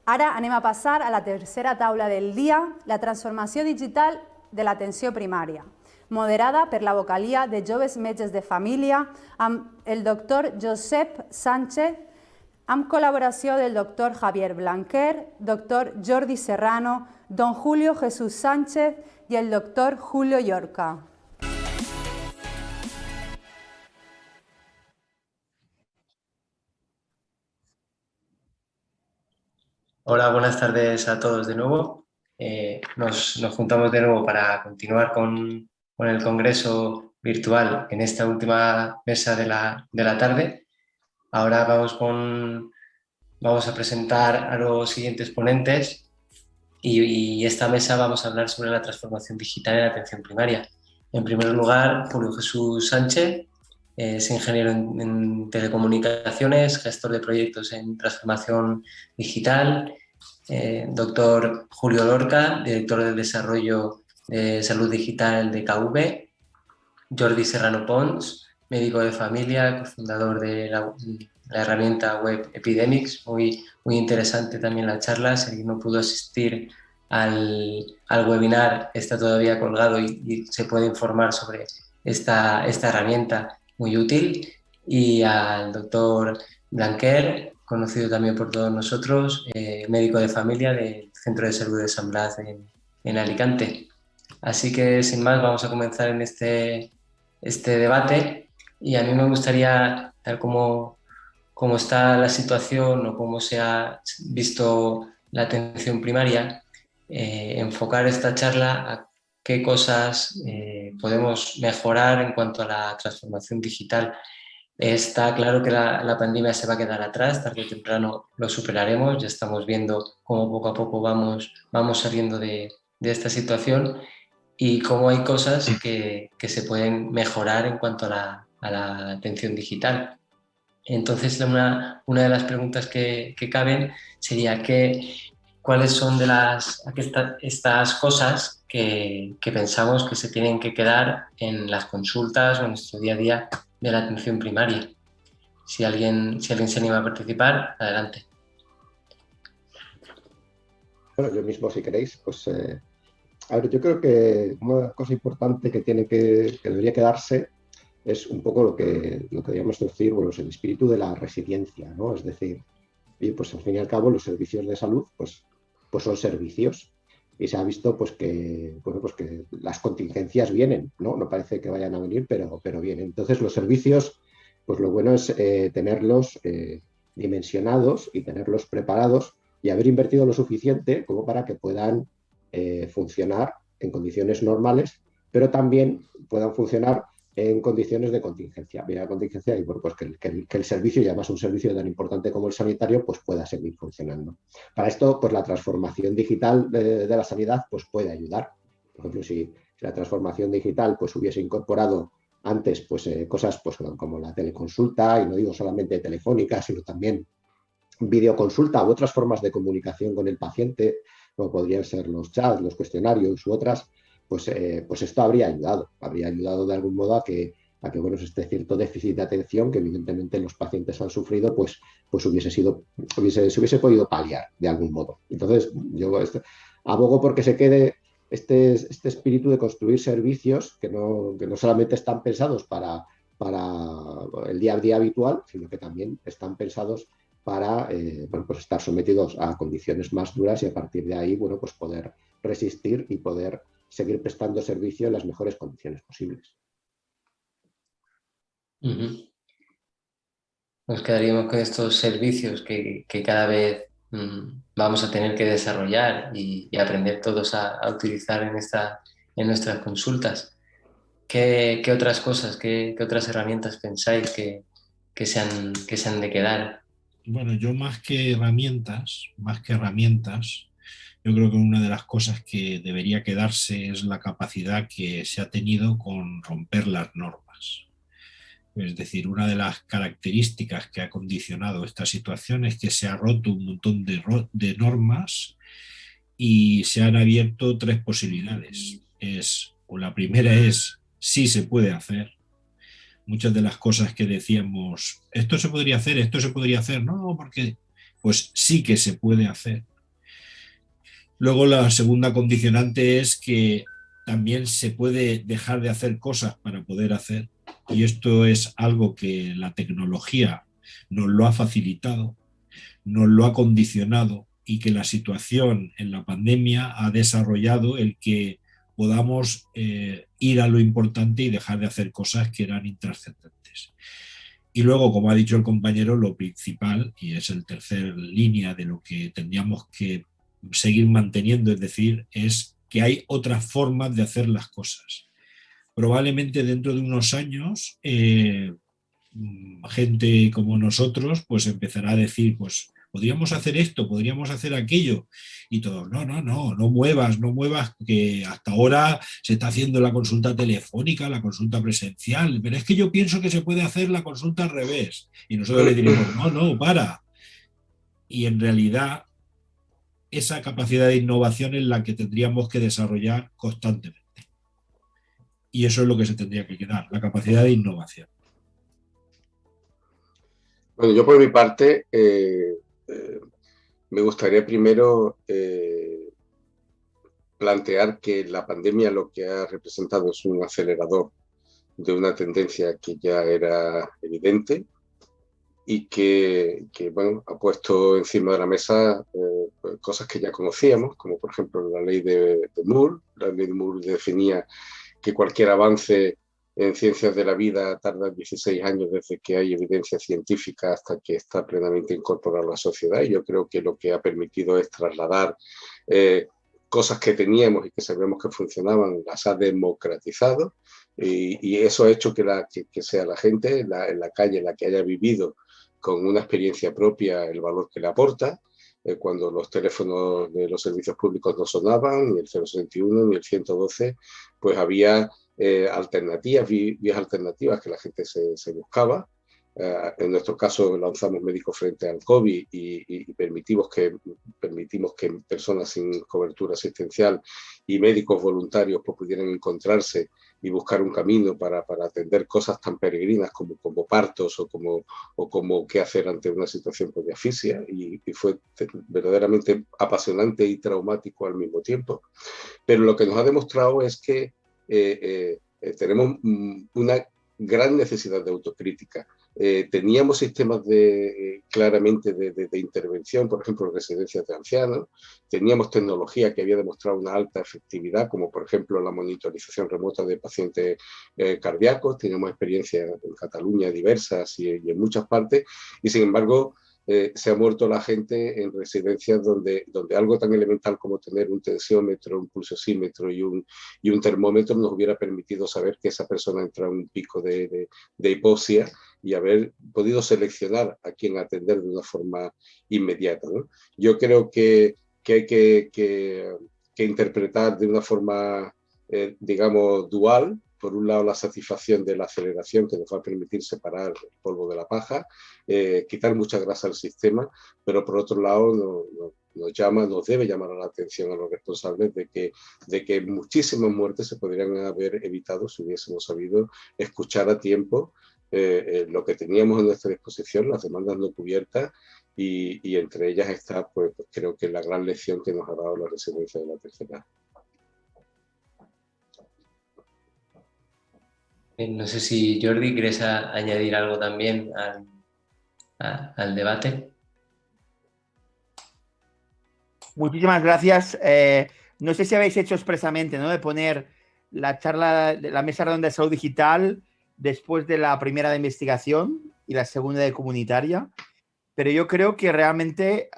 Ara anem a passar a la tercera taula del dia, la transformació digital de l'atenció primària, moderada per la vocalia de joves metges de família amb el doctor Josep Sánchez, amb col·laboració del doctor Javier Blanquer, doctor Jordi Serrano, don Julio Jesús Sánchez i el doctor Julio Llorca. Hola, buenas tardes a todos de nuevo. Nos juntamos de nuevo para continuar con el congreso virtual en esta última mesa de la tarde. Ahora vamos a presentar a los siguientes ponentes y esta mesa vamos a hablar sobre la transformación digital en la atención primaria. En primer lugar, Julio Jesús Sánchez. Es ingeniero en telecomunicaciones, gestor de proyectos en transformación digital. Doctor Julio Lorca, director de desarrollo de salud digital de KV. Jordi Serrano Pons, médico de familia, cofundador de la herramienta web Epidemics. Muy interesante también la charla. Si alguien no pudo asistir al webinar, está todavía colgado y se puede informar sobre esta herramienta muy útil. Y al doctor Blanquer, conocido también por todos nosotros, médico de familia del Centro de Salud de San Blas en Alicante. Así que, sin más, vamos a comenzar en este debate. Y a mí me gustaría, tal como está la situación o cómo se ha visto la atención primaria, enfocar esta charla a qué cosas podemos mejorar en cuanto a la transformación digital. Está claro que la pandemia se va a quedar atrás, tarde o temprano lo superaremos. Ya estamos viendo cómo poco a poco vamos saliendo de esta situación y cómo hay cosas que se pueden mejorar en cuanto a la atención digital. Entonces, una de las preguntas que caben sería cuáles son estas cosas que pensamos que se tienen que quedar en las consultas o en nuestro día a día de la atención primaria. Si alguien se anima a participar, adelante. Bueno, yo mismo, si queréis, pues a ver, yo creo que una cosa importante que debería quedarse es un poco lo que deberíamos decir, bueno, es el espíritu de la resiliencia, ¿no? Es decir, y pues al fin y al cabo los servicios de salud pues son servicios y se ha visto pues que las contingencias vienen, ¿no? No parece que vayan a venir, pero vienen. Entonces los servicios, pues lo bueno es tenerlos dimensionados y tenerlos preparados y haber invertido lo suficiente como para que puedan funcionar en condiciones normales, pero también puedan funcionar en condiciones de contingencia. Mira, contingencia y bueno, pues que el servicio, y además un servicio tan importante como el sanitario, pues pueda seguir funcionando. Para esto, pues la transformación digital de la sanidad pues puede ayudar. Por ejemplo, si la transformación digital pues hubiese incorporado antes pues cosas pues como la teleconsulta, y no digo solamente telefónica, sino también videoconsulta u otras formas de comunicación con el paciente, como podrían ser los chats, los cuestionarios u otras, pues esto habría ayudado de algún modo a que bueno, este cierto déficit de atención que evidentemente los pacientes han sufrido, pues se hubiese podido paliar de algún modo. Entonces, yo abogo porque se quede este espíritu de construir servicios que no solamente están pensados para el día a día habitual, sino que también están pensados para pues estar sometidos a condiciones más duras y a partir de ahí, bueno, pues poder resistir y poder seguir prestando servicio en las mejores condiciones posibles. Nos quedaríamos con estos servicios que cada vez vamos a tener que desarrollar y aprender todos a utilizar en nuestras consultas. ¿Qué otras cosas, qué otras herramientas pensáis que se han de quedar? Bueno, yo más que herramientas, yo creo que una de las cosas que debería quedarse es la capacidad que se ha tenido con romper las normas. Es decir, una de las características que ha condicionado esta situación es que se ha roto un montón de normas y se han abierto tres posibilidades. La primera es sí se puede hacer. Muchas de las cosas que decíamos, esto se podría hacer, no, porque pues sí que se puede hacer. Luego la segunda condicionante es que también se puede dejar de hacer cosas para poder hacer, y esto es algo que la tecnología nos lo ha facilitado, nos lo ha condicionado, y que la situación en la pandemia ha desarrollado el que podamos ir a lo importante y dejar de hacer cosas que eran intrascendentes. Y luego, como ha dicho el compañero, lo principal, y es el tercer línea de lo que tendríamos que seguir manteniendo, es decir, es que hay otras formas de hacer las cosas. Probablemente dentro de unos años, gente como nosotros pues empezará a decir, pues podríamos hacer esto, podríamos hacer aquello, y todos, no muevas, que hasta ahora se está haciendo la consulta telefónica, la consulta presencial, pero es que yo pienso que se puede hacer la consulta al revés, y nosotros le diremos, para. Y en realidad esa capacidad de innovación es la que tendríamos que desarrollar constantemente. Y eso es lo que se tendría que quedar, la capacidad de innovación. Bueno, yo por mi parte me gustaría primero plantear que la pandemia lo que ha representado es un acelerador de una tendencia que ya era evidente y que bueno, ha puesto encima de la mesa cosas que ya conocíamos, como por ejemplo la ley de Moore. La ley de Moore definía que cualquier avance en ciencias de la vida tarda 16 años desde que hay evidencia científica hasta que está plenamente incorporada a la sociedad, y yo creo que lo que ha permitido es trasladar cosas que teníamos y que sabíamos que funcionaban, las ha democratizado, y eso ha hecho que sea la gente en la calle, la que haya vivido con una experiencia propia, el valor que le aporta. Cuando los teléfonos de los servicios públicos no sonaban, ni el 061 ni el 112, pues había alternativas, vías alternativas que la gente se buscaba. En nuestro caso lanzamos Médicos Frente al COVID y permitimos que personas sin cobertura asistencial y médicos voluntarios pues pudieran encontrarse y buscar un camino para atender cosas tan peregrinas como partos o como qué hacer ante una situación pues, de asfixia, y fue verdaderamente apasionante y traumático al mismo tiempo. Pero lo que nos ha demostrado es que tenemos una gran necesidad de autocrítica. Teníamos sistemas claramente de intervención, por ejemplo, en residencias de ancianos. Teníamos tecnología que había demostrado una alta efectividad, como por ejemplo la monitorización remota de pacientes cardíacos. Teníamos experiencias en Cataluña diversas y en muchas partes, y sin embargo se ha muerto la gente en residencias donde algo tan elemental como tener un tensiómetro, un pulsosímetro y un termómetro nos hubiera permitido saber que esa persona entra en un pico de hipoxia y haber podido seleccionar a quién atender de una forma inmediata, ¿no? Yo creo que hay que interpretar de una forma, digamos, dual. Por un lado, la satisfacción de la aceleración que nos va a permitir separar el polvo de la paja, quitar mucha grasa al sistema, pero por otro lado nos debe llamar la atención a los responsables de que muchísimas muertes se podrían haber evitado si hubiésemos sabido escuchar a tiempo lo que teníamos a nuestra disposición, las demandas no cubiertas, y entre ellas está, pues creo que la gran lección que nos ha dado la residencia de la tercera. No sé si Jordi quieres añadir algo también al debate. Muchísimas gracias. No sé si habéis hecho expresamente, ¿no?, de poner la charla de la mesa redonda de salud digital después de la primera de investigación y la segunda de comunitaria, pero yo creo que realmente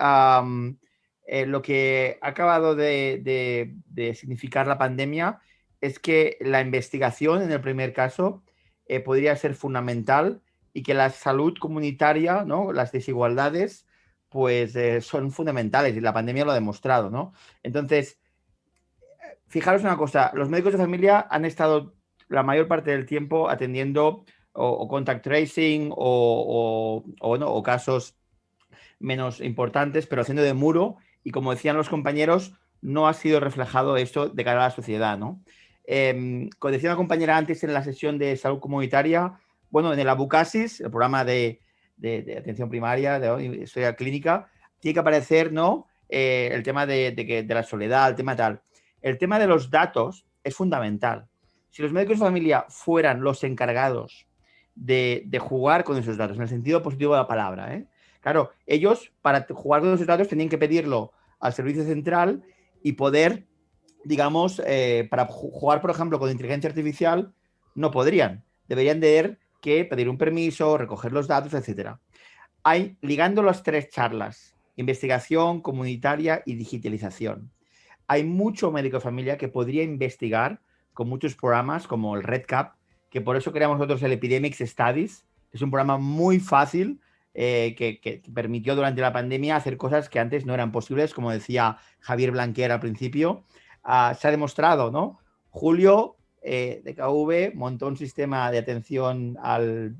lo que ha acabado de significar la pandemia es que la investigación, en el primer caso, podría ser fundamental, y que la salud comunitaria, ¿no?, las desigualdades, pues son fundamentales, y la pandemia lo ha demostrado, ¿no? Entonces, fijaros una cosa, los médicos de familia han estado la mayor parte del tiempo atendiendo o contact tracing o casos menos importantes, pero haciendo de muro, y como decían los compañeros, no ha sido reflejado esto de cara a la sociedad, ¿no? Como decía una compañera antes en la sesión de salud comunitaria, bueno, en el Abucasis, el programa de atención primaria, de historia clínica, tiene que aparecer, ¿no?, el tema de la soledad, el tema tal. El tema de los datos es fundamental. Si los médicos de familia fueran los encargados de jugar con esos datos, en el sentido positivo de la palabra, ¿eh? Claro, ellos para jugar con esos datos tenían que pedirlo al servicio central y poder, digamos, para jugar, por ejemplo, con inteligencia artificial, no podrían. Deberían tener que pedir un permiso, recoger los datos, etcétera. Ligando las tres charlas, investigación, comunitaria y digitalización, hay mucho médico de familia que podría investigar con muchos programas como el REDCap, que por eso creamos nosotros el Epidemics Studies. Es un programa muy fácil que permitió durante la pandemia hacer cosas que antes no eran posibles, como decía Javier Blanquer al principio. Se ha demostrado, ¿no? Julio de KV montó un sistema de atención al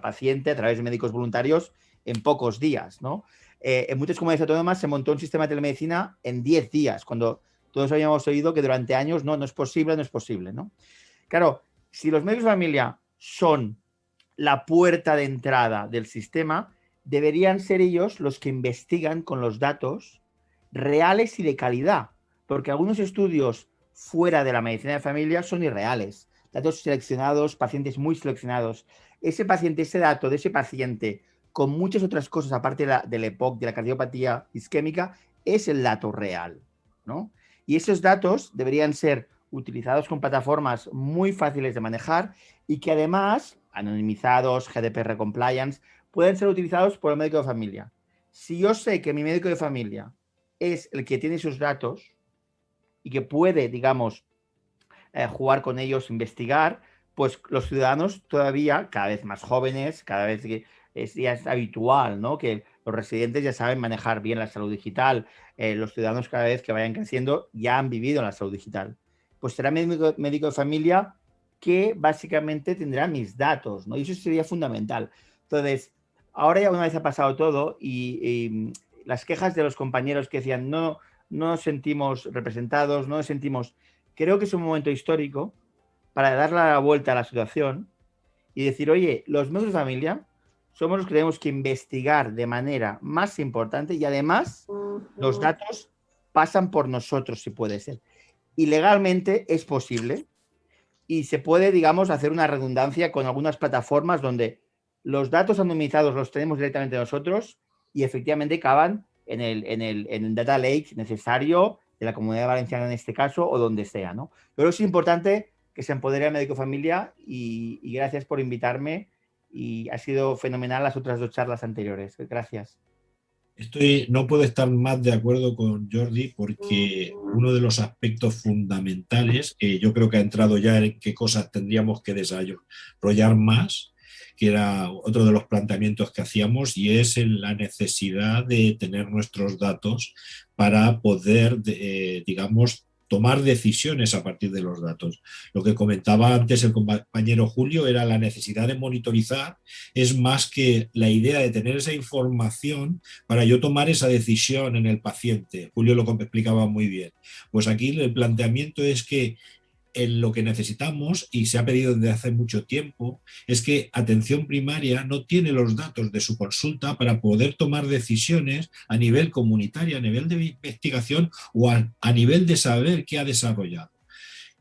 paciente a través de médicos voluntarios en pocos días, ¿no? En muchas comunidades autónomas se montó un sistema de telemedicina en 10 días, cuando todos habíamos oído que durante años no es posible, ¿no? Claro, si los médicos de familia son la puerta de entrada del sistema, deberían ser ellos los que investigan con los datos reales y de calidad, porque algunos estudios fuera de la medicina de familia son irreales, datos seleccionados, pacientes muy seleccionados. Ese paciente, ese dato de ese paciente, con muchas otras cosas, aparte del EPOC, de la cardiopatía isquémica, es el dato real, ¿no? Y esos datos deberían ser utilizados con plataformas muy fáciles de manejar y que además, anonimizados, GDPR compliance, pueden ser utilizados por el médico de familia. Si yo sé que mi médico de familia es el que tiene esos datos y que puede, digamos, jugar con ellos, investigar, pues los ciudadanos todavía, cada vez más jóvenes, cada vez que ya es habitual, ¿no? Que los residentes ya saben manejar bien la salud digital. Los ciudadanos cada vez que vayan creciendo ya han vivido en la salud digital. Pues será médico de familia que básicamente tendrá mis datos, ¿no? Y eso sería fundamental. Entonces, ahora ya una vez ha pasado todo y las quejas de los compañeros que decían no nos sentimos representados, no nos sentimos... Creo que es un momento histórico para darle la vuelta a la situación y decir, oye, los médicos de familia somos los que tenemos que investigar de manera más importante y además los datos pasan por nosotros, si puede ser. Y legalmente es posible y se puede, digamos, hacer una redundancia con algunas plataformas donde los datos anonimizados los tenemos directamente nosotros y efectivamente acaban en el data lake necesario de la Comunidad Valenciana en este caso o donde sea, ¿no? Pero es importante que se empodere al médico de familia y gracias por invitarme y ha sido fenomenal las otras dos charlas anteriores. Gracias. No puedo estar más de acuerdo con Jordi porque uno de los aspectos fundamentales, que yo creo que ha entrado ya en qué cosas tendríamos que desarrollar más, que era otro de los planteamientos que hacíamos, y es la necesidad de tener nuestros datos para poder, digamos, tomar decisiones a partir de los datos. Lo que comentaba antes el compañero Julio era la necesidad de monitorizar, es más que la idea de tener esa información para yo tomar esa decisión en el paciente. Julio lo explicaba muy bien. Pues aquí el planteamiento es que en lo que necesitamos, y se ha pedido desde hace mucho tiempo, es que atención primaria no tiene los datos de su consulta para poder tomar decisiones a nivel comunitario, a nivel de investigación o a nivel de saber qué ha desarrollado.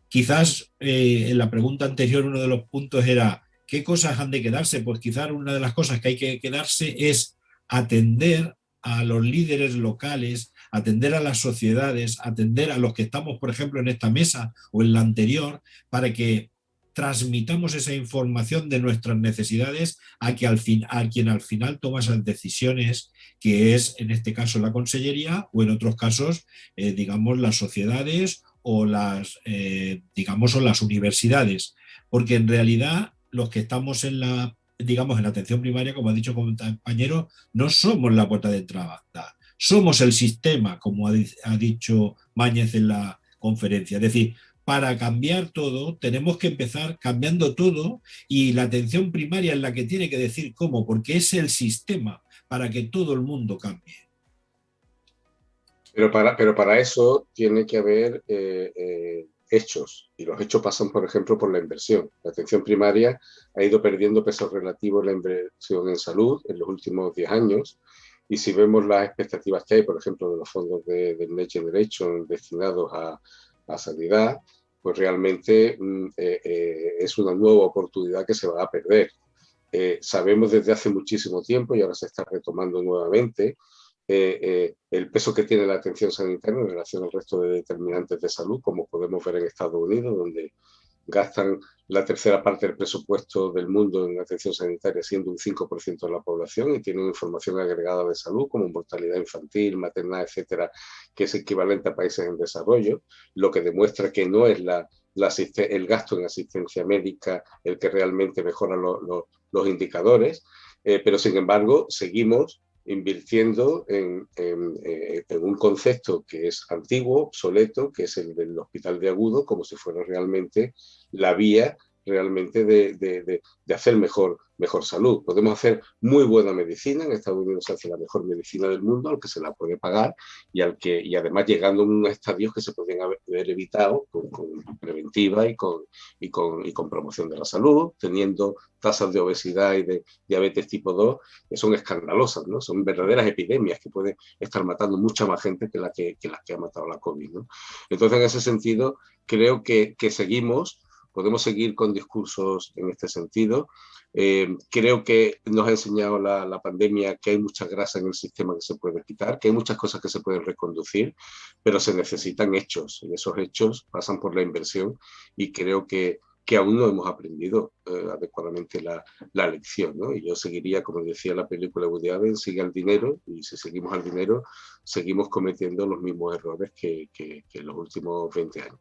Quizás en la pregunta anterior uno de los puntos era ¿qué cosas han de quedarse? Pues quizás una de las cosas que hay que quedarse es atender a los líderes locales, atender a las sociedades, atender a los que estamos, por ejemplo, en esta mesa o en la anterior, para que transmitamos esa información de nuestras necesidades a quien al final toma esas decisiones, que es en este caso la consellería o en otros casos, digamos, las sociedades o las universidades. Porque en realidad los que estamos en la atención primaria, como ha dicho el compañero, no somos la puerta de entrada. Somos el sistema, como ha dicho Máñez en la conferencia. Es decir, para cambiar todo, tenemos que empezar cambiando todo y la atención primaria es la que tiene que decir cómo, porque es el sistema para que todo el mundo cambie. Pero para eso tiene que haber hechos, y los hechos pasan, por ejemplo, por la inversión. La atención primaria ha ido perdiendo peso relativo en la inversión en salud en los últimos 10 años, Y si vemos las expectativas que hay, por ejemplo, de los fondos del Next Generation destinados a sanidad, pues realmente es una nueva oportunidad que se va a perder. Sabemos desde hace muchísimo tiempo, y ahora se está retomando nuevamente, el peso que tiene la atención sanitaria en relación al resto de determinantes de salud, como podemos ver en Estados Unidos, donde gastan la tercera parte del presupuesto del mundo en atención sanitaria, siendo un 5% de la población, y tienen información agregada de salud como mortalidad infantil, maternal, etcétera, que es equivalente a países en desarrollo, lo que demuestra que no es el gasto en asistencia médica el que realmente mejora los indicadores, pero sin embargo seguimos invirtiendo en un concepto que es antiguo, obsoleto, que es el del hospital de agudo, como si fuera realmente la vía realmente de hacer mejor salud. Podemos hacer muy buena medicina, en Estados Unidos se hace la mejor medicina del mundo, al que se la puede pagar y además llegando a unos estadios que se podrían haber evitado con preventiva y con promoción de la salud, teniendo tasas de obesidad y de diabetes tipo 2 que son escandalosas, ¿no? Son verdaderas epidemias que pueden estar matando mucha más gente que las que ha matado la COVID, ¿no? Entonces, en ese sentido, creo que podemos seguir con discursos en este sentido. Creo que nos ha enseñado la pandemia que hay mucha grasa en el sistema que se puede quitar, que hay muchas cosas que se pueden reconducir, pero se necesitan hechos, y esos hechos pasan por la inversión, y creo que aún no hemos aprendido adecuadamente la lección, ¿no? Y yo seguiría, como decía la película Woody Allen, sigue al dinero, y si seguimos al dinero, seguimos cometiendo los mismos errores que en los últimos 20 años.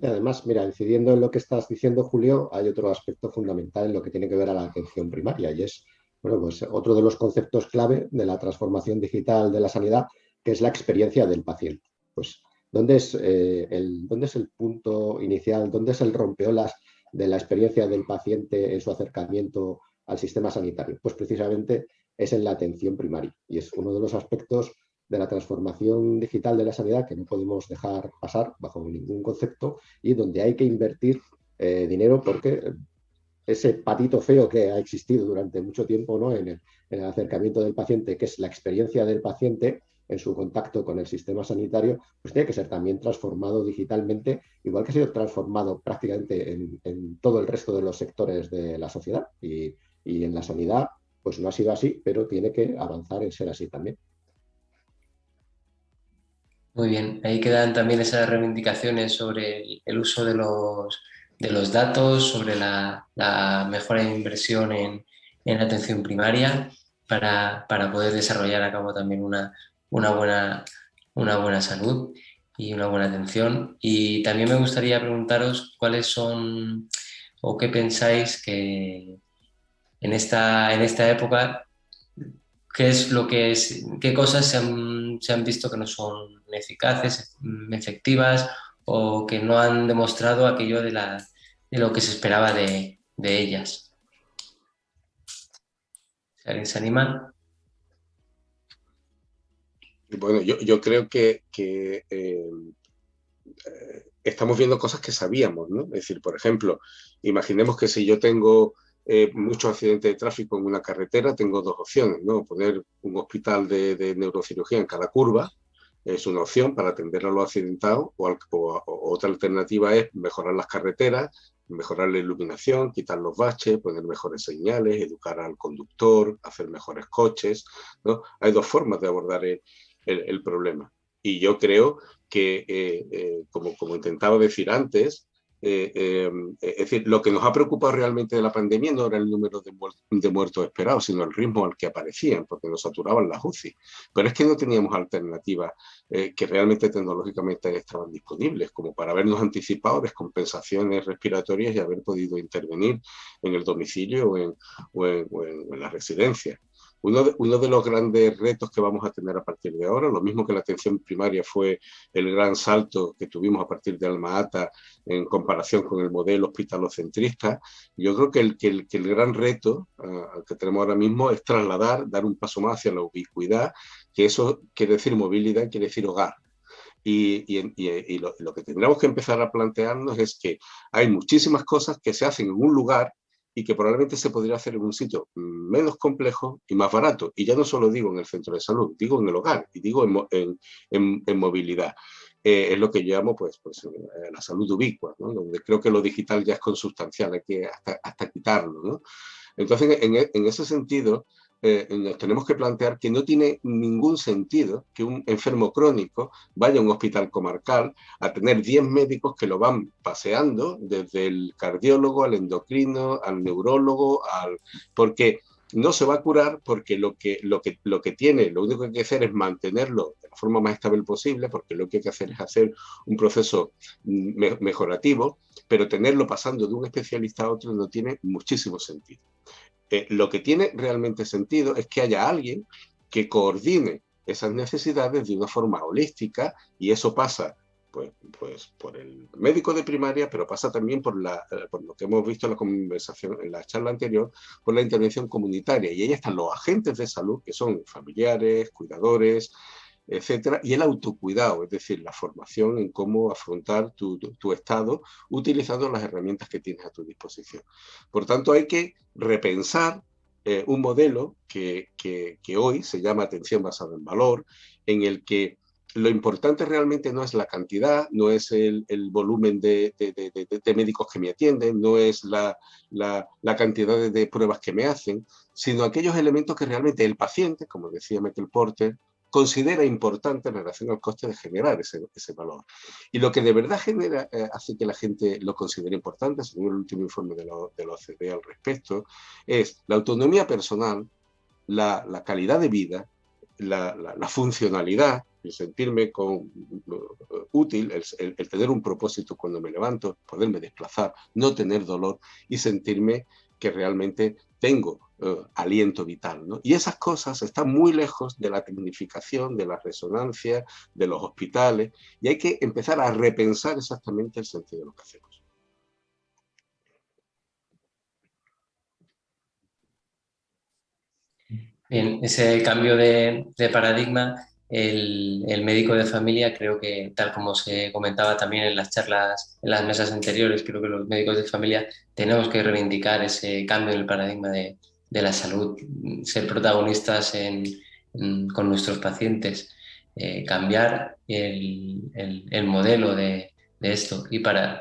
Y además, mira, incidiendo en lo que estás diciendo, Julio, hay otro aspecto fundamental en lo que tiene que ver a la atención primaria, y es, bueno, pues otro de los conceptos clave de la transformación digital de la sanidad, que es la experiencia del paciente. Pues, ¿dónde es el punto inicial? ¿Dónde es el rompeolas de la experiencia del paciente en su acercamiento al sistema sanitario? Pues precisamente es en la atención primaria, y es uno de los aspectos de la transformación digital de la sanidad que no podemos dejar pasar bajo ningún concepto, y donde hay que invertir dinero, porque ese patito feo que ha existido durante mucho tiempo, ¿no?, en el acercamiento del paciente, que es la experiencia del paciente en su contacto con el sistema sanitario, pues tiene que ser también transformado digitalmente, igual que ha sido transformado prácticamente en todo el resto de los sectores de la sociedad, y en la sanidad pues no ha sido así, pero tiene que avanzar en ser así también. Muy bien, ahí quedan también esas reivindicaciones sobre el uso de los datos, sobre la mejora de inversión en atención primaria para poder desarrollar a cabo también una buena salud y una buena atención. Y también me gustaría preguntaros cuáles son o qué pensáis que en esta época, qué cosas se han visto que no son eficaces, efectivas, o que no han demostrado aquello de lo que se esperaba de ellas. ¿Alguien se anima? Bueno, yo creo que estamos viendo cosas que sabíamos, ¿no? Es decir, por ejemplo, imaginemos que si yo tengo muchos accidentes de tráfico en una carretera, tengo dos opciones, ¿no? Poner un hospital de neurocirugía en cada curva es una opción para atender a los accidentados, o otra alternativa es mejorar las carreteras, mejorar la iluminación, quitar los baches, poner mejores señales, educar al conductor, hacer mejores coches, ¿no? Hay dos formas de abordar el problema. Y yo creo que, como intentaba decir antes, es decir, lo que nos ha preocupado realmente de la pandemia no era el número de muertos esperados, sino el ritmo al que aparecían, porque nos saturaban las UCI. Pero es que no teníamos alternativas que realmente tecnológicamente estaban disponibles, como para habernos anticipado descompensaciones respiratorias y haber podido intervenir en el domicilio o en la residencia. Uno de los grandes retos que vamos a tener a partir de ahora, lo mismo que la atención primaria fue el gran salto que tuvimos a partir de Alma-Ata en comparación con el modelo hospitalocentrista, yo creo que el gran reto que tenemos ahora mismo es dar un paso más hacia la ubicuidad, que eso quiere decir movilidad, quiere decir hogar. Y lo que tendremos que empezar a plantearnos es que hay muchísimas cosas que se hacen en un lugar y que probablemente se podría hacer en un sitio menos complejo y más barato. Y ya no solo digo en el centro de salud, digo en el hogar y digo en movilidad. Es lo que yo llamo pues, la salud ubicua, ¿no? Donde creo que lo digital ya es consustancial, hay que hasta quitarlo, ¿no? Entonces, en ese sentido, nos tenemos que plantear que no tiene ningún sentido que un enfermo crónico vaya a un hospital comarcal a tener 10 médicos que lo van paseando desde el cardiólogo al endocrino, al neurólogo, porque no se va a curar, porque lo que tiene, lo único que hay que hacer es mantenerlo de la forma más estable posible, porque lo que hay que hacer es hacer un proceso mejorativo, pero tenerlo pasando de un especialista a otro no tiene muchísimo sentido. Lo que tiene realmente sentido es que haya alguien que coordine esas necesidades de una forma holística, y eso pasa pues por el médico de primaria, pero pasa también por lo que hemos visto en la conversación, en la charla anterior, por la intervención comunitaria. Y ahí están los agentes de salud, que son familiares, cuidadores, etcétera, y el autocuidado, es decir, la formación en cómo afrontar tu estado utilizando las herramientas que tienes a tu disposición. Por tanto, hay que repensar un modelo que hoy se llama atención basada en valor, en el que lo importante realmente no es la cantidad, no es el volumen de médicos que me atienden, no es la cantidad de pruebas que me hacen, sino aquellos elementos que realmente el paciente, como decía Michael Porter, considera importante en relación al coste de generar ese valor. Y lo que de verdad genera, hace que la gente lo considere importante, según el último informe de la OCDE al respecto, es la autonomía personal, la calidad de vida, la funcionalidad, el sentirme útil, el tener un propósito cuando me levanto, poderme desplazar, no tener dolor y sentirme que realmente tengo aliento vital, ¿no? Y esas cosas están muy lejos de la tecnificación, de la resonancia, de los hospitales, y hay que empezar a repensar exactamente el sentido de lo que hacemos. Bien, ese cambio de paradigma, el médico de familia, creo que, tal como se comentaba también en las charlas, en las mesas anteriores, creo que los médicos de familia tenemos que reivindicar ese cambio en el paradigma de la salud, ser protagonistas con nuestros pacientes, cambiar el modelo de esto.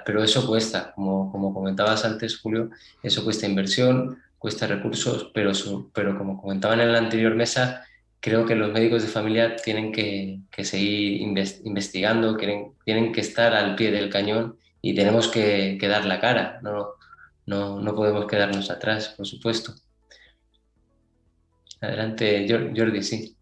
Pero eso cuesta, como comentabas antes, Julio, eso cuesta inversión, cuesta recursos, pero como comentaba en la anterior mesa, creo que los médicos de familia tienen que seguir investigando, tienen que estar al pie del cañón y tenemos que dar la cara, no podemos quedarnos atrás, por supuesto. Adelante, Jordi, sí.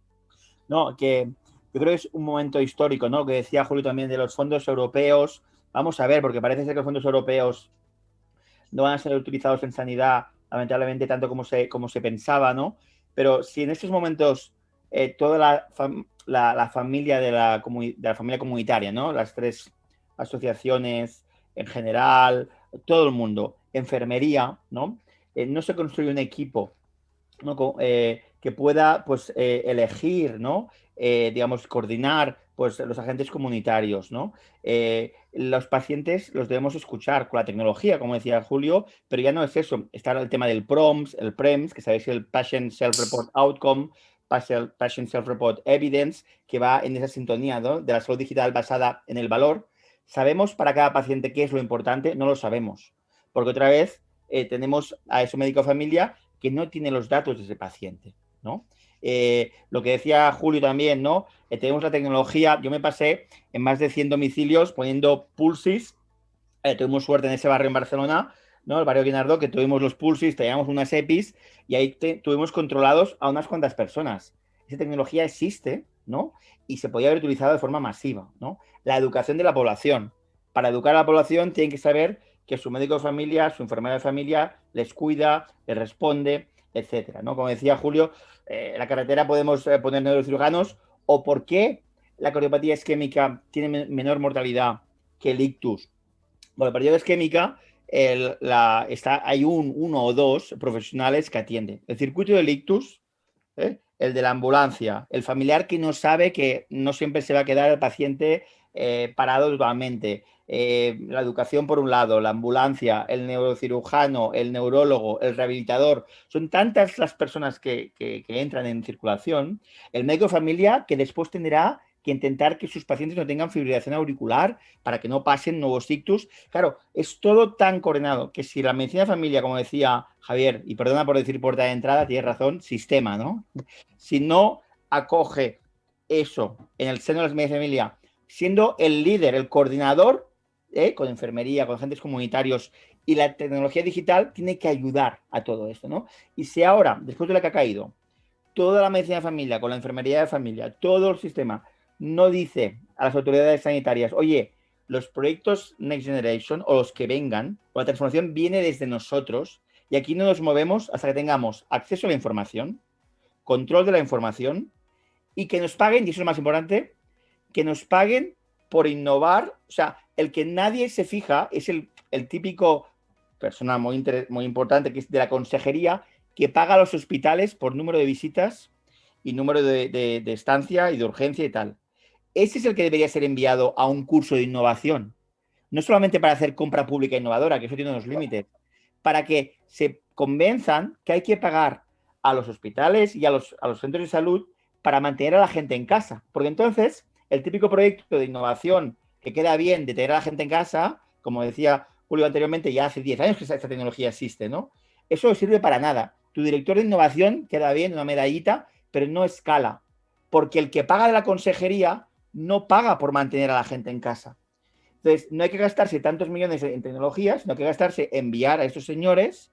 No, que yo creo que es un momento histórico, ¿no? Que decía Julio también de los fondos europeos. Vamos a ver, porque parece ser que los fondos europeos no van a ser utilizados en sanidad, lamentablemente, tanto como se pensaba, ¿no? Pero si en estos momentos toda la familia de la familia comunitaria, ¿no? Las 3 asociaciones en general, todo el mundo, enfermería, ¿no? No se construye un equipo, ¿no? Que pueda pues, elegir, ¿no? Digamos, coordinar pues, los agentes comunitarios, ¿no? Los pacientes los debemos escuchar con la tecnología, como decía Julio, pero ya no es eso. Está el tema del PREMS, que sabéis, el Patient Self-Report Outcome, Patient Self-Report Evidence, que va en esa sintonía, ¿no? De la salud digital basada en el valor. ¿Sabemos para cada paciente qué es lo importante? No lo sabemos, porque otra vez tenemos a ese médico de familia que no tiene los datos de ese paciente, ¿no? Lo que decía Julio también, ¿no? Tenemos la tecnología, yo me pasé en más de 100 domicilios poniendo pulsis, tuvimos suerte en ese barrio en Barcelona, ¿no? El barrio Guinardó, que tuvimos los pulsis, teníamos unas EPIs y ahí tuvimos controlados a unas cuantas personas. Esa tecnología existe, ¿no? Y se podía haber utilizado de forma masiva, ¿no? La educación de la población. Para educar a la población tienen que saber que su médico de familia, su enfermera de familia les cuida, les responde, etcétera, ¿no? Como decía Julio, la carretera podemos poner neurocirujanos, o por qué la cardiopatía isquémica tiene menor mortalidad que el ictus. Bueno, la cardiopatía isquémica hay uno o dos profesionales que atienden. El circuito del ictus, el de la ambulancia, el familiar que no sabe que no siempre se va a quedar el paciente parado totalmente. La educación por un lado, la ambulancia, el neurocirujano, el neurólogo, el rehabilitador, son tantas las personas que entran en circulación, el médico de familia que después tendrá que intentar que sus pacientes no tengan fibrilación auricular para que no pasen nuevos ictus. Claro, es todo tan coordinado que si la medicina de familia, como decía Javier, y perdona por decir puerta de entrada, tienes razón, sistema, ¿no? Si no acoge eso en el seno de la medicina de familia, siendo el líder, el coordinador, con enfermería, con agentes comunitarios, y la tecnología digital tiene que ayudar a todo esto, ¿no? Y si ahora, después de la que ha caído, toda la medicina de familia, con la enfermería de familia, todo el sistema, no dice a las autoridades sanitarias, oye, los proyectos Next Generation o los que vengan, o la transformación viene desde nosotros y aquí no nos movemos hasta que tengamos acceso a la información, control de la información y que nos paguen, y eso es lo más importante, que nos paguen por innovar. O sea, el que nadie se fija es el típico persona muy importante que es de la consejería que paga a los hospitales por número de visitas y número de estancia y de urgencia y tal. Ese es el que debería ser enviado a un curso de innovación. No solamente para hacer compra pública innovadora, que eso tiene unos límites, para que se convenzan que hay que pagar a los hospitales y a los centros de salud para mantener a la gente en casa. Porque entonces, el típico proyecto de innovación que queda bien de tener a la gente en casa, como decía Julio anteriormente, ya hace 10 años que esta tecnología existe, ¿no? Eso no sirve para nada. Tu director de innovación queda bien, una medallita, pero no escala. Porque el que paga de la consejería no paga por mantener a la gente en casa. Entonces, no hay que gastarse tantos millones en tecnologías, sino que gastarse en enviar a estos señores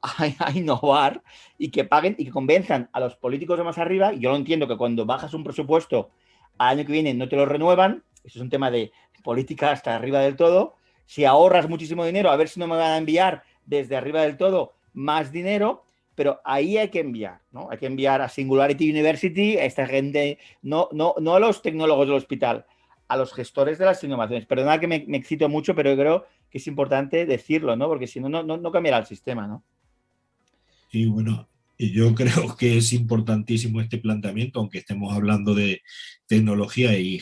a innovar y que paguen y que convenzan a los políticos de más arriba. Y yo lo entiendo que cuando bajas un presupuesto al año que viene no te lo renuevan, eso es un tema de política hasta arriba del todo. Si ahorras muchísimo dinero, a ver si no me van a enviar desde arriba del todo más dinero, pero ahí hay que enviar, ¿no? Hay que enviar a Singularity University, a esta gente, no a los tecnólogos del hospital, a los gestores de las innovaciones. Perdona que me excito mucho, pero yo creo que es importante decirlo, ¿no? Porque si no, no cambiará el sistema, ¿no? Sí, bueno, yo creo que es importantísimo este planteamiento, aunque estemos hablando de tecnología y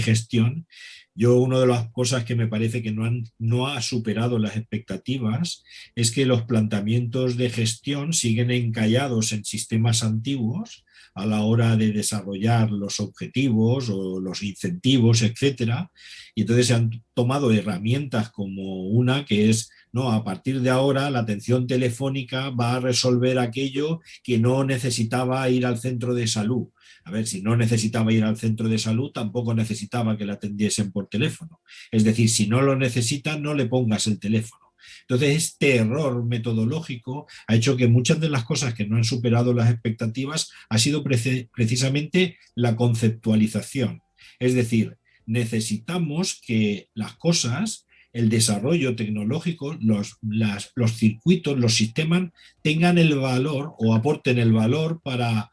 gestión. Yo, una de las cosas que me parece que no ha superado las expectativas es que los planteamientos de gestión siguen encallados en sistemas antiguos a la hora de desarrollar los objetivos o los incentivos, etcétera. Y entonces se han tomado herramientas como una que es, no, a partir de ahora la atención telefónica va a resolver aquello que no necesitaba ir al centro de salud. A ver, si no necesitaba ir al centro de salud, tampoco necesitaba que la atendiesen por teléfono. Es decir, si no lo necesita, no le pongas el teléfono. Entonces, este error metodológico ha hecho que muchas de las cosas que no han superado las expectativas ha sido precisamente la conceptualización. Es decir, necesitamos que las cosas, el desarrollo tecnológico, los circuitos, los sistemas tengan el valor o aporten el valor para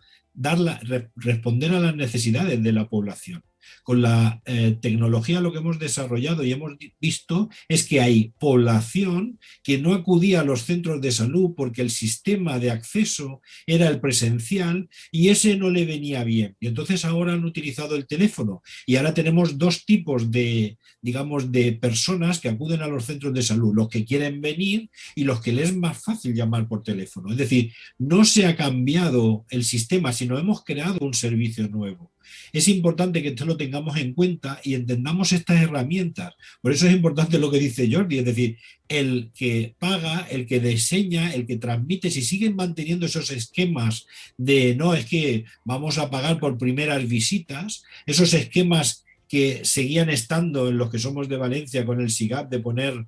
responder a las necesidades de la población. Con la tecnología lo que hemos desarrollado y hemos visto es que hay población que no acudía a los centros de salud porque el sistema de acceso era el presencial y ese no le venía bien. Y entonces ahora han utilizado el teléfono y ahora tenemos dos tipos de, digamos, de personas que acuden a los centros de salud, los que quieren venir y los que les es más fácil llamar por teléfono. Es decir, no se ha cambiado el sistema, sino hemos creado un servicio nuevo. Es importante que esto lo tengamos en cuenta y entendamos estas herramientas. Por eso es importante lo que dice Jordi, es decir, el que paga, el que diseña, el que transmite, si siguen manteniendo esos esquemas de no, es que vamos a pagar por primeras visitas, esos esquemas que seguían estando en los que somos de Valencia con el SIGAP de poner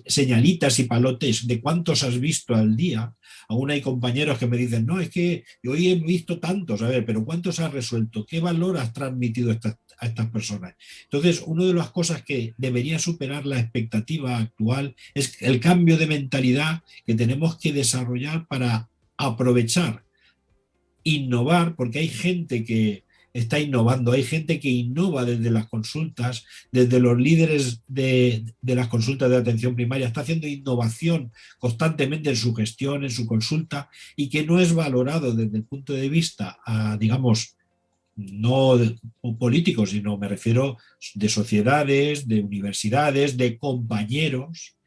señalitas y palotes de cuántos has visto al día. Aún hay compañeros que me dicen, no, es que hoy he visto tantos, a ver, pero ¿cuántos has resuelto? ¿Qué valor has transmitido a estas personas? Entonces, una de las cosas que debería superar la expectativa actual es el cambio de mentalidad que tenemos que desarrollar para aprovechar, innovar, porque hay gente que está innovando, hay gente que innova desde las consultas, desde los líderes de las consultas de atención primaria, está haciendo innovación constantemente en su gestión, en su consulta, y que no es valorado desde el punto de vista, digamos, no políticos, sino me refiero de sociedades, de universidades, de compañeros,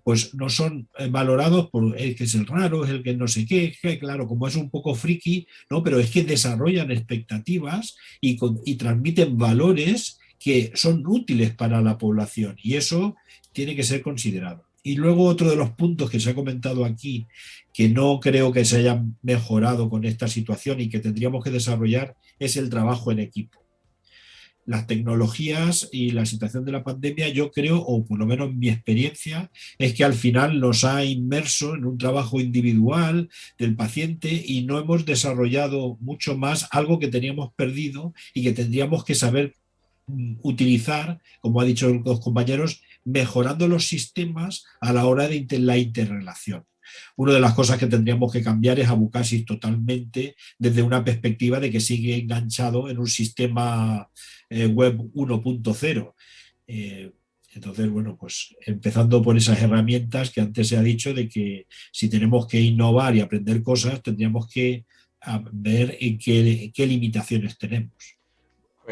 pues no son valorados por el que es el raro, es el que no sé qué, que claro, como es un poco friki, ¿no? Pero es que desarrollan expectativas y transmiten valores que son útiles para la población y eso tiene que ser considerado. Y luego otro de los puntos que se ha comentado aquí, que no creo que se hayan mejorado con esta situación y que tendríamos que desarrollar, es el trabajo en equipo. Las tecnologías y la situación de la pandemia, yo creo, o por lo menos mi experiencia, es que al final nos ha inmerso en un trabajo individual del paciente y no hemos desarrollado mucho más algo que teníamos perdido y que tendríamos que saber utilizar, como ha dicho los compañeros, mejorando los sistemas a la hora de la interrelación. Una de las cosas que tendríamos que cambiar es a Bucasis totalmente desde una perspectiva de que sigue enganchado en un sistema web 1.0. Entonces, bueno, pues empezando por esas herramientas que antes se ha dicho de que si tenemos que innovar y aprender cosas, tendríamos que ver en qué limitaciones tenemos.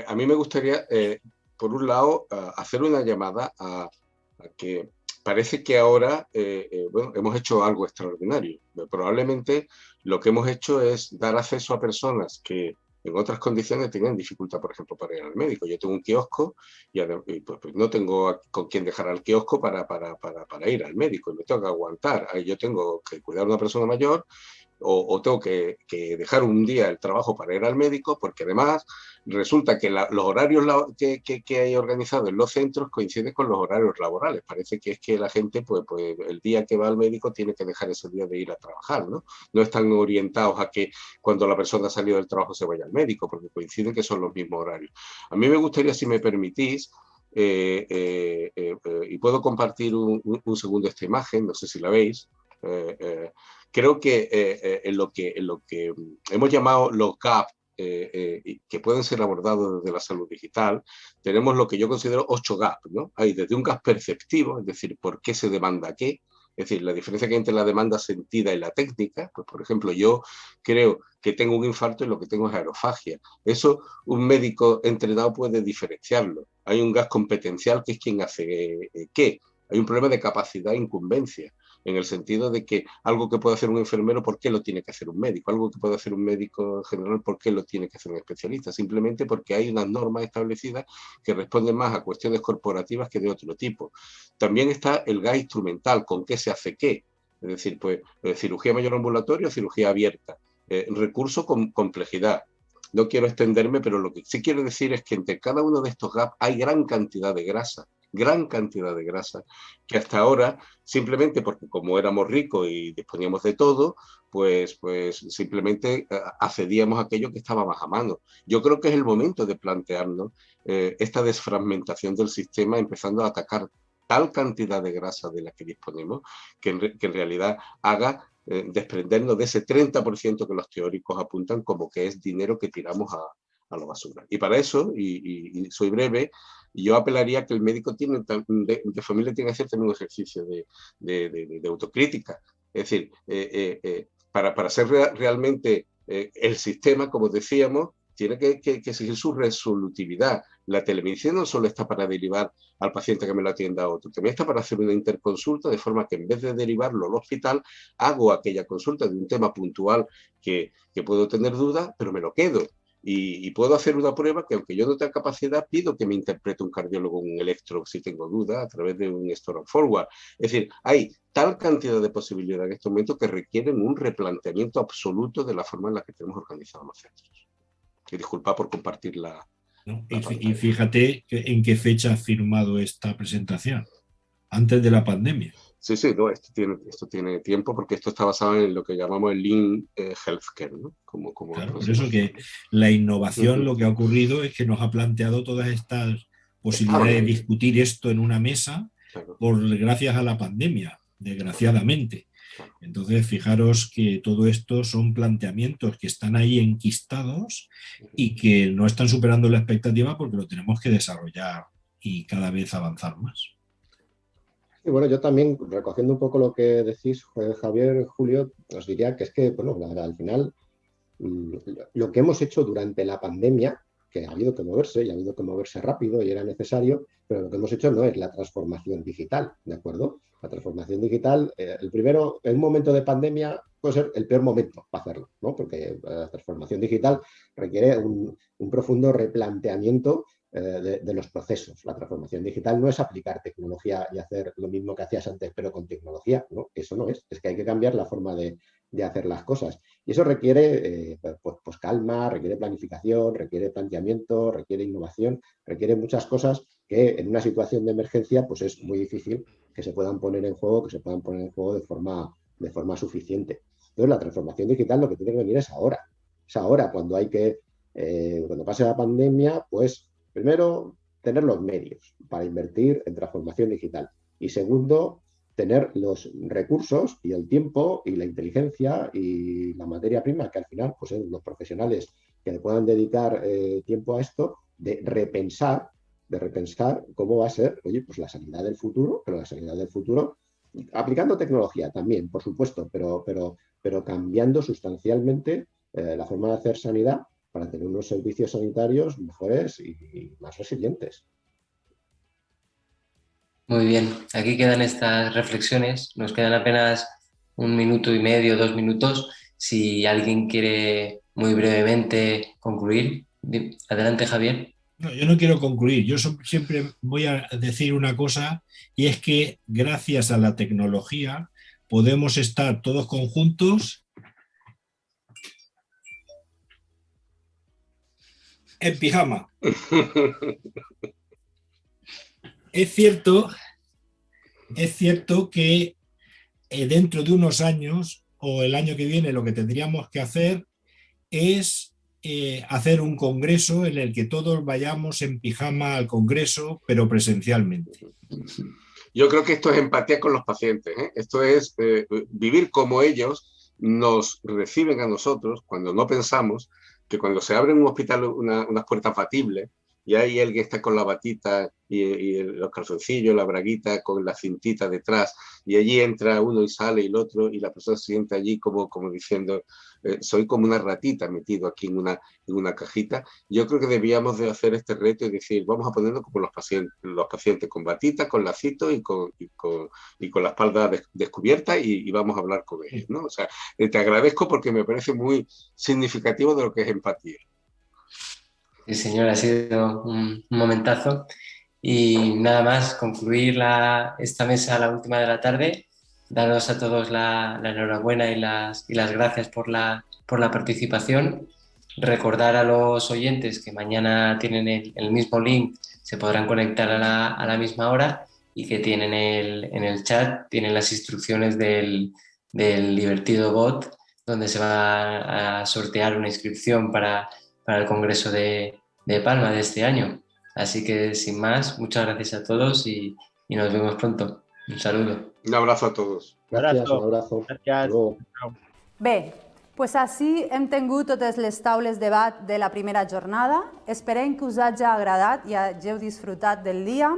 A mí me gustaría, por un lado, hacer una llamada a que parece que ahora bueno, hemos hecho algo extraordinario. Probablemente lo que hemos hecho es dar acceso a personas que en otras condiciones tenían dificultad, por ejemplo, para ir al médico. Yo tengo un kiosco y pues no tengo con quién dejar al kiosco para ir al médico y me tengo que aguantar. Yo tengo que cuidar a una persona mayor o tengo que dejar un día el trabajo para ir al médico, porque además resulta que los horarios que hay organizados en los centros coinciden con los horarios laborales. Parece que es que la gente, pues el día que va al médico tiene que dejar ese día de ir a trabajar, ¿no? No están orientados a que cuando la persona ha salido del trabajo se vaya al médico, porque coinciden que son los mismos horarios. A mí me gustaría, si me permitís, y puedo compartir un segundo esta imagen, no sé si la veis. Creo que en lo que hemos llamado los gaps que pueden ser abordados desde la salud digital, tenemos lo que yo considero 8 gaps, ¿no? Hay desde un gap perceptivo, es decir, por qué se demanda qué, es decir, la diferencia que hay entre la demanda sentida y la técnica. Pues, por ejemplo, yo creo que tengo un infarto y lo que tengo es aerofagia. Eso un médico entrenado puede diferenciarlo. Hay un gap competencial que es quien hace qué. Hay un problema de capacidad e incumbencia, en el sentido de que algo que puede hacer un enfermero, ¿por qué lo tiene que hacer un médico? Algo que puede hacer un médico general, ¿por qué lo tiene que hacer un especialista? Simplemente porque hay unas normas establecidas que responden más a cuestiones corporativas que de otro tipo. También está el gap instrumental, ¿con qué se hace qué? Es decir, pues cirugía mayor ambulatorio, cirugía abierta. Recurso con complejidad. No quiero extenderme, pero lo que sí quiero decir es que entre cada uno de estos gaps hay gran cantidad de grasa, que hasta ahora, simplemente porque como éramos ricos y disponíamos de todo, pues simplemente accedíamos a aquello que estaba más a mano. Yo creo que es el momento de plantearnos esta desfragmentación del sistema, empezando a atacar tal cantidad de grasa de la que disponemos, que en realidad haga desprendernos de ese 30% que los teóricos apuntan como que es dinero que tiramos a la basura. Y para eso, y soy breve, yo apelaría a que el médico de familia tiene que hacer también un ejercicio de autocrítica. Es decir, para ser realmente el sistema, como decíamos, tiene que exigir su resolutividad. La telemedicina no solo está para derivar al paciente que me lo atienda a otro, también está para hacer una interconsulta, de forma que en vez de derivarlo al hospital, hago aquella consulta de un tema puntual que puedo tener dudas, pero me lo quedo. Y puedo hacer una prueba que, aunque yo no tenga capacidad, pido que me interprete un cardiólogo un electro si tengo duda a través de un store and forward. Es decir, hay tal cantidad de posibilidades en este momento que requieren un replanteamiento absoluto de la forma en la que tenemos organizados los centros. Y disculpa por compartir la y fíjate en qué fecha ha firmado esta presentación, antes de la pandemia. Sí, no, esto tiene tiempo, porque esto está basado en lo que llamamos el Lean Healthcare, ¿no? Claro, por eso que la innovación, lo que ha ocurrido es que nos ha planteado todas estas posibilidades de discutir esto en una mesa, gracias a la pandemia, desgraciadamente. Entonces, fijaros que todo esto son planteamientos que están ahí enquistados y que no están superando la expectativa, porque lo tenemos que desarrollar y cada vez avanzar más. Y bueno, yo también, recogiendo un poco lo que decís, Javier, Julio, os diría que es que, bueno, al final lo que hemos hecho durante la pandemia, que ha habido que moverse y ha habido que moverse rápido y era necesario, pero lo que hemos hecho no es la transformación digital, ¿de acuerdo? La transformación digital, en un momento de pandemia puede ser el peor momento para hacerlo, ¿no? Porque la transformación digital requiere un profundo replanteamiento de los procesos. La transformación digital no es aplicar tecnología y hacer lo mismo que hacías antes, pero con tecnología, ¿no? Eso no es que hay que cambiar la forma de hacer las cosas. Y eso requiere pues calma, requiere planificación, requiere planteamiento, requiere innovación, requiere muchas cosas que en una situación de emergencia pues es muy difícil que se puedan poner en juego, de forma suficiente. Entonces la transformación digital lo que tiene que venir es ahora. Es ahora cuando cuando pase la pandemia, pues primero tener los medios para invertir en transformación digital. Y segundo, tener los recursos y el tiempo y la inteligencia y la materia prima, que al final pues los profesionales que le puedan dedicar tiempo a esto, de repensar cómo va a ser, oye, pues la sanidad del futuro, pero la sanidad del futuro, aplicando tecnología también, por supuesto, pero cambiando sustancialmente la forma de hacer sanidad para tener unos servicios sanitarios mejores y más resilientes. Muy bien, aquí quedan estas reflexiones. Nos quedan apenas 1,5 minutos, 2 minutos. Si alguien quiere muy brevemente concluir, adelante, Javier. No, yo no quiero concluir. Yo siempre voy a decir una cosa, y es que gracias a la tecnología podemos estar todos conjuntos en pijama. Es cierto que dentro de unos años o el año que viene lo que tendríamos que hacer es hacer un congreso en el que todos vayamos en pijama al congreso, pero presencialmente. Yo creo que esto es empatía con los pacientes, ¿eh? Esto es vivir como ellos nos reciben a nosotros cuando no pensamos que cuando se abre en un hospital unas puertas batibles y hay alguien que está con la batita y los calzoncillos, la braguita con la cintita detrás, y allí entra uno y sale y el otro, y la persona se siente allí como diciendo, soy como una ratita metido aquí en una cajita. Yo creo que debíamos de hacer este reto y decir, vamos a ponernos como los pacientes con batita, con lacito y con la espalda descubierta y vamos a hablar con ellos, ¿no? O sea, te agradezco porque me parece muy significativo de lo que es empatía. Sí, señor, ha sido un momentazo. Y nada más, concluir esta mesa a la última de la tarde. Daros a todos la enhorabuena y las gracias por la participación. Recordar a los oyentes que mañana tienen el mismo link, se podrán conectar a la misma hora, y que tienen en el chat tienen las instrucciones del divertido bot, donde se va a sortear una inscripción para el Congreso de Palma de este año. Así que, sin más, muchas gracias a todos y nos vemos pronto. Un saludo. Un abrazo a todos. Gràcies, un abrazo. Gràcies. Bé, pues així hem tingut totes les taules de debat de la primera jornada. Esperem que us hagi agradat i hàgiu disfrutat del dia.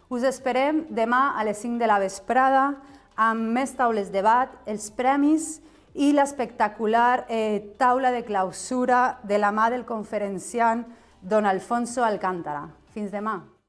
Us esperem demà a les 5 de la vesprada amb més taules de debat, els premis i l'espectacular taula de clausura de la mà del conferenciant Don Alfonso Alcántara. Fins demà.